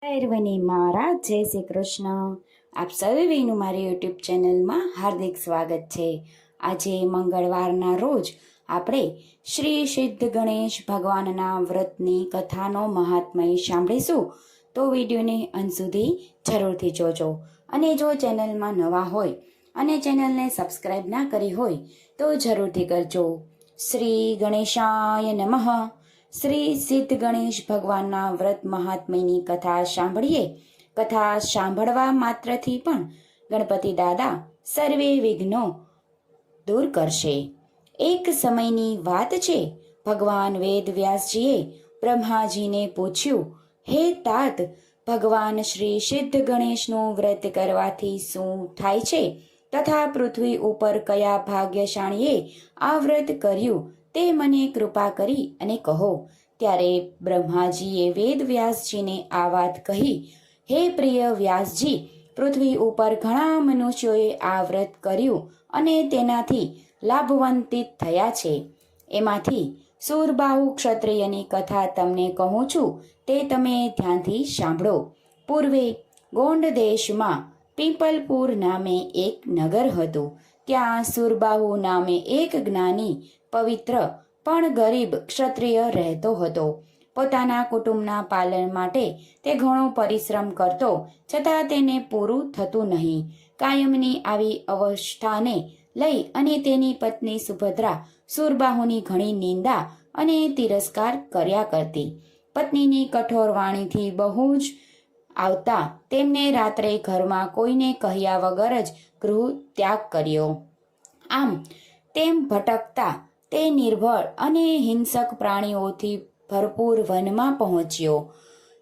ભૈરવની મહારાજ જય શ્રી કૃષ્ણ. આપ સર્વેનું મારી યુટ્યુબ ચેનલમાં હાર્દિક સ્વાગત છે. આજે મંગળવારના રોજ આપણે શ્રી સિદ્ધ ગણેશ ભગવાનના વ્રતની કથાનો મહાત્મય સાંભળીશું. તો વિડીયોને અંત સુધી જરૂરથી જોજો. અને જો ચેનલમાં નવા હોય અને ચેનલને સબસ્ક્રાઈબ ના કરી હોય તો જરૂરથી કરજો. શ્રી ગણેશાય નમઃ. શ્રી સિદ્ધ ગણેશ ભગવાનના વ્રત મહાત્મ્યની કથા સાંભળીએ. કથા સાંભળવા માત્રથી પણ ગણપતિ દાદા સર્વે વિઘ્નો દૂર કરશે. એક સમયની વાત છે. ભગવાન વેદ વ્યાસજીએ બ્રહ્માજીને પૂછ્યું, હે તાત, ભગવાન શ્રી સિદ્ધ ગણેશનું વ્રત કરવાથી શું થાય છે તથા પૃથ્વી ઉપર કયા ભાગ્યશાળીએ આ વ્રત કર્યું તે મને કૃપા કરી અને કહો. ત્યારે બ્રહ્માજીએ વેદ વ્યાસજીને આ વાત કહી. હે પ્રિય વ્યાસજી, પૃથ્વી ઉપર ઘણા મનુષ્યોએ આ વ્રત કર્યું અને તેનાથી લાભવંતિત થયા છે. એમાંથી સૂરબાહુ ક્ષત્રિયની કથા તમને કહું છું, તે તમે ધ્યાનથી સાંભળો. પૂર્વે ગોંડ દેશમાં પિંપલપુર નામે એક નગર હતું. ત્યાં સૂરબાહુ નામે એક જ્ઞાની, પવિત્ર પણ ગરીબ ક્ષત્રિય રહેતો હતો. પોતાના કુટુંબના પાલન માટે તે ઘણો પરિશ્રમ કરતો, છતાં તેને પૂરું થતું નહીં. કાયમની આવી અવસ્થાને લઈ અને તેની પત્ની સુભદ્રા સૂરબાહુની ઘણી નિંદા અને તિરસ્કાર કર્યા કરતી. પત્નીની કઠોર વાણીથી બહુ જ આવતા તેમને રાત્રે ઘરમાં કોઈને કહ્યા વગર જ ગૃહ ત્યાગ કર્યો. આમ તેમ ભટકતા તે નિર્બળ અને હિંસક પ્રાણીઓથી ભરપૂર વનમાં પહોંચ્યો.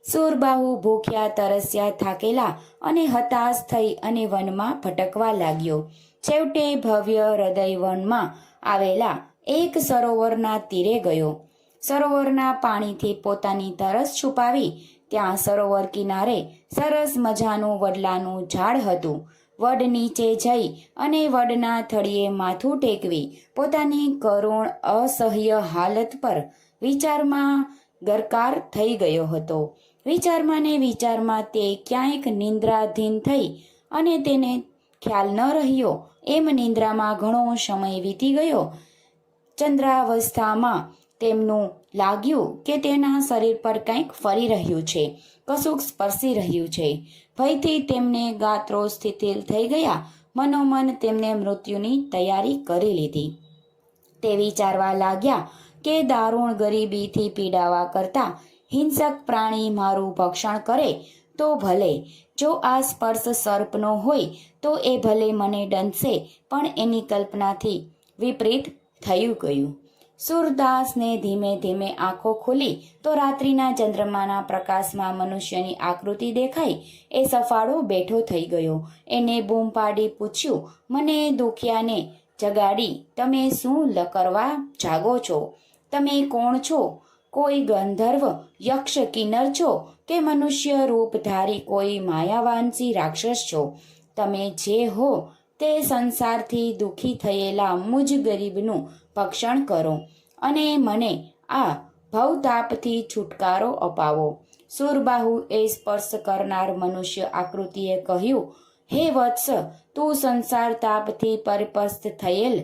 સૂરબાહુ ભૂખ્યા તરસ્યા થાકેલા અને હતાશ થઈ અને વનમાં ભટકવા લાગ્યો. છેવટે ભવ્ય હૃદય વનમાં આવેલા એક સરોવરના તીરે ગયો. સરોવરના પાણીથી પોતાની તરસ છુપાવી ત્યાં સરોવર કિનારે સરસ મજાનું વડલાનું ઝાડ હતું. વડ નીચે જઈ અને વડના થળીએ માથું ટેકવી પોતાની કરુણ અસહ્ય હાલત પર વિચારમાં ગરકાર થઈ ગયો હતો. વિચારમાં ને વિચારમાં તે ક્યાંક નિંદ્રાધીન થઈ અને તેને ખ્યાલ ન રહ્યો એમ નિંદ્રામાં ઘણો સમય વીતી ગયો. ચંદ્રાવસ્થામાં તેમનું લાગ્યું કે તેના શરીર પર કંઈક ફરી રહ્યું છે, કશુંક સ્પર્શી રહ્યું છે. ભયથી તેમને ગાત્રો સ્થિતિલ થઈ ગયા. મનોમન તેમને મૃત્યુની તૈયારી કરી લીધી. તે વિચારવા લાગ્યા કે દારૂણ ગરીબીથી પીડાવા કરતા હિંસક પ્રાણી મારું ભક્ષણ કરે તો ભલે. જો આ સ્પર્શ સર્પનો હોય તો એ ભલે મને દંશે, પણ એની કલ્પનાથી વિપરીત થયું ગયું. સૂરદાસને ધીમે ધીમે આંખો ખુલી તો રાત્રિના ચંદ્રમાના પ્રકાશમાં મનુષ્યની આકૃતિ દેખાઈ. એ સફાળો બેઠો થઈ ગયો. એને બૂમ પાડી પૂછ્યું, મને દુખિયાને જગાડી તમે શું કરવા જાગો છો? તમે કોણ છો? કોઈ ગંધર્વ, યક્ષ, કિન્નર છો કે મનુષ્ય રૂપ ધારી કોઈ માયાવાંસી રાક્ષસ છો? તમે જે હો તે સંસારથી દુઃખી થયેલા મુજ ગરીબનું ભક્ષણ કરો અને મને આ ભવતાપથી છુટકારો અપાવો. સૂરબાહુ એ સ્પર્શ કરનાર મનુષ્ય આકૃતિએ કહ્યું, હે વત્સ, તું સંસાર તાપથી પરિપસ્ત થયેલ,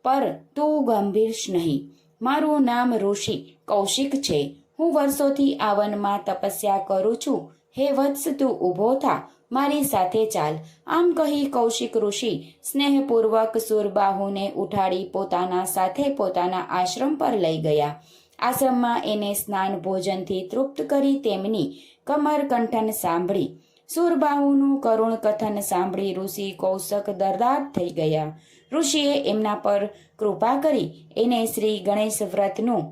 પર તું ગંભીર નહીં. મારું નામ ઋષિ કૌશિક છે. હું વર્ષોથી આ વનમાં તપસ્યા કરું છું. હે વત્સ, તું ઊભો થા, મારી સાથે ચાલ. આમ કહી કૌશિક ઋષિ સ્નેહપૂર્વક સૂરબાહુને ઉઠાડી પોતાના સાથે પોતાના આશ્રમ પર લઈ ગયા. આશ્રમમાં એને સ્નાન ભોજનથી તૃપ્ત કરી તેમની કમર કંઠન સાંભળી. સૂરબાહુનું કરુણ કથન સાંભળી ઋષિ કૌશિક દર્દાર થઈ ગયા. ઋષિએ એમના પર કૃપા કરી એને શ્રી ગણેશ વ્રતનું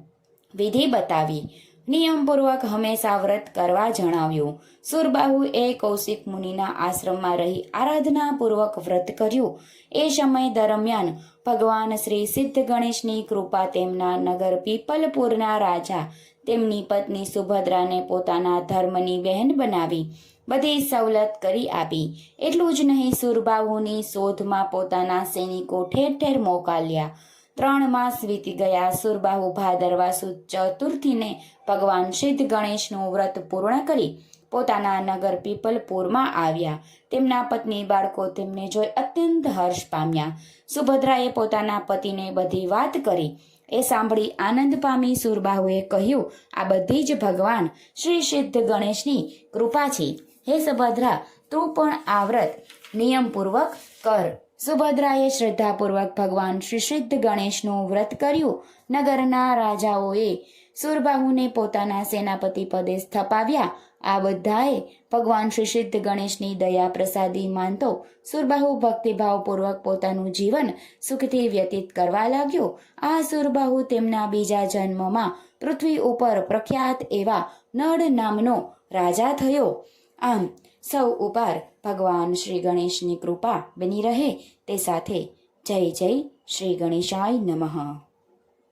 વિધિ બતાવી. નિયમપૂર્વક હંમેશા વ્રત કરવા જણાવ્યું. સૂરબાહુ એ કૌશિક મુનિના આશ્રમમાં રહી આરાધનાપૂર્વક વ્રત કર્યું. એ સમય દરમિયાન ભગવાન શ્રી સિદ્ધ ગણેશની કૃપા તેમના નગર પીપલપુરના રાજા તેમની પત્ની સુભદ્રાને પોતાના ધર્મની બહેન બનાવી બધી સવલત કરી આપી. એટલું જ નહીં, સૂરબાહુની શોધમાં પોતાના સૈનિકો ઠેર ઠેર મોકલ્યા. 3 માસ વીતી ગયા. સૂરબાહુ ભાદરવા સુદ ચતુર્થીને ભગવાન સિદ્ધ ગણેશનું વ્રત પૂર્ણ કરી પોતાના નગર પીપલપુરમાં આવ્યા. તેમના પત્ની બાળકો તેમને જોઈ અત્યંત હર્ષ પામ્યા. સુભદ્રાએ પોતાના પતિને બધી વાત કરી. એ સાંભળી આનંદ પામી સુરબાહુએ કહ્યું, આ બધી જ ભગવાન શ્રી સિદ્ધ ગણેશની કૃપા છે. હે સુભદ્રા, તું પણ આ વ્રત નિયમપૂર્વક કર. સુભદ્રાએ શ્રદ્ધાપૂર્વક ભગવાન શ્રી સિદ્ધ ગણેશનું વ્રત કર્યું. નગરના રાજાઓએ સુરબાહુને પોતાના સેનાપતિ પદે સ્થપાવ્યા. આ બધાએ ભગવાન શ્રી સિદ્ધ ગણેશની દયા પ્રસાદી માનતો સુરબાહુ ભક્તિભાવપૂર્વક પોતાનું જીવન સુખથી વ્યતીત કરવા લાગ્યો. આ સુરબાહુ તેમના બીજા જન્મમાં પૃથ્વી ઉપર પ્રખ્યાત એવા નળ નામનો રાજા થયો. આમ સૌ ઉપર ભગવાન શ્રી ગણેશની કૃપા બની રહે તે સાથે જય જય શ્રી ગણેશાય નમઃ.